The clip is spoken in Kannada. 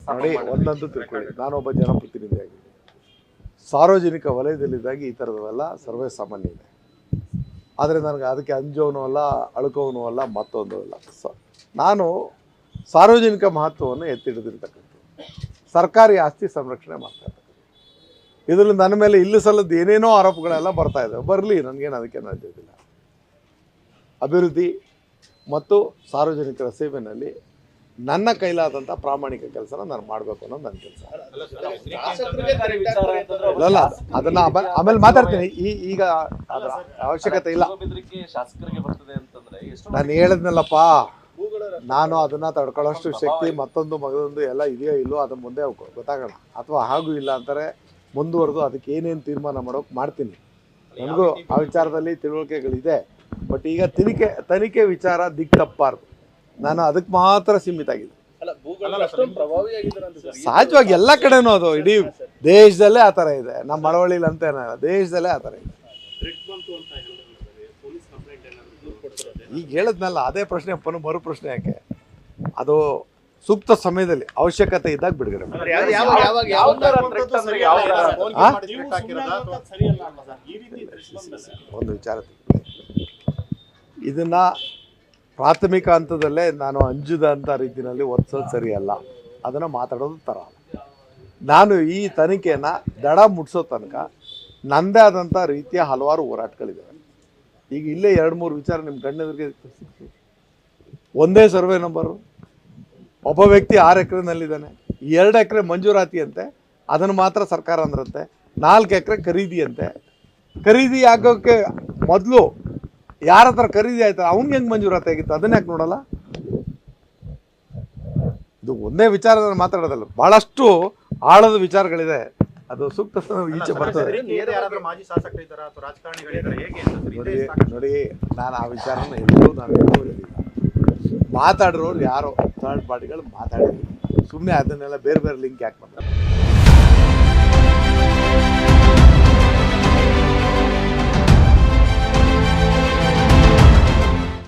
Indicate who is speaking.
Speaker 1: ನೋಡಿ, ಒಂದಂತೂ ತಿಳ್ಕೊಳ್ಳಿ, ನಾನೊಬ್ಬ ಜನಪ್ರತಿನಿಧಿಯಾಗಿದ್ದೀನಿ. ಸಾರ್ವಜನಿಕ ವಲಯದಲ್ಲಿದ್ದಾಗ ಈ ಥರದವೆಲ್ಲ ಸರ್ವೇ ಸಾಮಾನ್ಯ ಇದೆ. ಆದರೆ ನನಗೆ ಅದಕ್ಕೆ ಅಂಜೋನು ಅಲ್ಲ, ಅಳ್ಕೋನು ಅಲ್ಲ, ಮತ್ತೊಂದು ಅಲ್ಲ. ನಾನು ಸಾರ್ವಜನಿಕ ಮಹತ್ವವನ್ನು ಎತ್ತಿಡಿದಿರ್ತಕ್ಕಂಥ ಸರ್ಕಾರಿ ಆಸ್ತಿ ಸಂರಕ್ಷಣೆ ಮಾಡ್ತಾ ಇರ್ತಕ್ಕಂಥ ಇದರಲ್ಲಿ ನನ್ನ ಮೇಲೆ ಇಲ್ಲಿ ಸಲ್ಲದ ಏನೇನೋ ಆರೋಪಗಳೆಲ್ಲ ಬರ್ತಾ ಇದ್ದಾವೆ. ಬರಲಿ, ನನಗೇನು ಅದಕ್ಕೆ ನಡೆದಿಲ್ಲ. ಅಭಿವೃದ್ಧಿ ಮತ್ತು ಸಾರ್ವಜನಿಕರ ಸೇವೆಯಲ್ಲಿ ನನ್ನ ಕೈಲಾದಂಥ ಪ್ರಾಮಾಣಿಕ ಕೆಲಸನ ನಾನು ಮಾಡಬೇಕು ಅನ್ನೋದು ನನ್ನ ಕೆಲಸ. ಅಲ್ಲ, ಅದನ್ನ ಆಮೇಲೆ ಮಾತಾಡ್ತೀನಿ. ಈಗ ಅದರ ಅವಶ್ಯಕತೆ ಇಲ್ಲ. ನಾನು ಹೇಳಿದ್ನಲ್ಲಪ್ಪ, ನಾನು ಅದನ್ನ ತಡ್ಕೊಳ್ಳೋಷ್ಟು ಶಕ್ತಿ ಮತ್ತೊಂದು ಮಗದೊಂದು ಎಲ್ಲ ಇದೆಯೋ ಇಲ್ಲೋ ಅದನ್ನ ಮುಂದೆ ಗೊತ್ತಾಗೋಣ. ಅಥವಾ ಹಾಗೂ ಇಲ್ಲ ಅಂತಾರೆ ಮುಂದುವರೆದು ಅದಕ್ಕೆ ಏನೇನು ತೀರ್ಮಾನ ಮಾಡೋಕೆ ಮಾಡ್ತೀನಿ. ನನಗೂ ಆ ವಿಚಾರದಲ್ಲಿ ತಿಳುವಳಿಕೆಗಳಿದೆ. ಬಟ್ ಈಗ ತನಿಖೆ ವಿಚಾರ ತಪ್ಪಾರ್ದು. ನಾನು ಅದಕ್ಕೆ ಮಾತ್ರ ಸೀಮಿತ ಆಗಿದೆ. ಸಹಜವಾಗಿ ಎಲ್ಲ ಕಡೆನೂ ಅದು ಇಡೀ ದೇಶದಲ್ಲೇ ಆ ಥರ ಇದೆ. ನಮ್ಮ ಮಳವಳ್ಳಿಲಿ ಅಂತೇನ ದೇಶದಲ್ಲೇ ಆ ಥರ ಇದೆ. ಈಗ ಹೇಳಿದ್ನಲ್ಲ, ಅದೇ ಪ್ರಶ್ನೆ ಮರು ಪ್ರಶ್ನೆ ಯಾಕೆ? ಅದು ಸೂಕ್ತ ಸಮಯದಲ್ಲಿ ಅವಶ್ಯಕತೆ ಇದ್ದಾಗ ಬಿಡುಗಡೆ. ಒಂದು ವಿಚಾರ, ಇದನ್ನ ಪ್ರಾಥಮಿಕ ಹಂತದಲ್ಲೇ ನಾನು ಅಂಜುದಂಥ ರೀತಿಯಲ್ಲಿ ವರ್ತಿಸೋದು ಸರಿಯಲ್ಲ. ಅದನ್ನು ಮಾತಾಡೋದು ಥರ. ನಾನು ಈ ತನಿಖೆಯನ್ನು ದಡ ಮುಟ್ಸೋ ತನಕ ನನ್ನದೇ ಆದಂಥ ರೀತಿಯ ಹಲವಾರು ಹೋರಾಟಗಳಿದ್ದಾವೆ. ಈಗ ಇಲ್ಲೇ 2-3 ವಿಚಾರ ನಿಮ್ಮ ಕಣ್ಣೆದುರಿಗೆ. ಒಂದೇ ಸರ್ವೆ ನಂಬರು, ಒಬ್ಬ ವ್ಯಕ್ತಿ 6 ಎಕರೆನಲ್ಲಿದ್ದಾನೆ, 2 ಎಕರೆ ಮಂಜೂರಾತಿ ಅಂತೆ, ಅದನ್ನು ಮಾತ್ರ ಸರ್ಕಾರ ಅಂದ್ರಂತೆ, 4 ಎಕರೆ ಖರೀದಿ ಅಂತೆ. ಖರೀದಿ ಆಗೋಕ್ಕೆ ಮೊದಲು ಯಾರ ಹತ್ರ ಖರೀದಿ ಆಯ್ತಾರೆ ಅವ್ನಿಗೆ ಹೆಂಗೆ ಮಂಜೂರಾತಿ ಆಗಿತ್ತು ಅದನ್ನ ಯಾಕೆ ನೋಡಲ್ಲ? ಇದು ಒಂದೇ ವಿಚಾರದಲ್ಲಿ ಮಾತಾಡೋದಲ್ಲ, ಭಾಳಷ್ಟು ಆಳದ ವಿಚಾರಗಳಿದೆ. ಅದು ಸೂಕ್ತ ಈಚೆ ಬರ್ತದೆ. ನೋಡಿ, ನಾನು ಆ ವಿಚಾರನ ನಾನು ಮಾತಾಡಿರೋರು ಯಾರೋ ಥರ್ಡ್ ಪಾರ್ಟಿಗಳು ಮಾತಾಡಿದ್ರು. ಸುಮ್ಮನೆ ಅದನ್ನೆಲ್ಲ ಬೇರೆ ಲಿಂಕ್ ಯಾಕೆ ಮಾಡ್ತಾರೆ?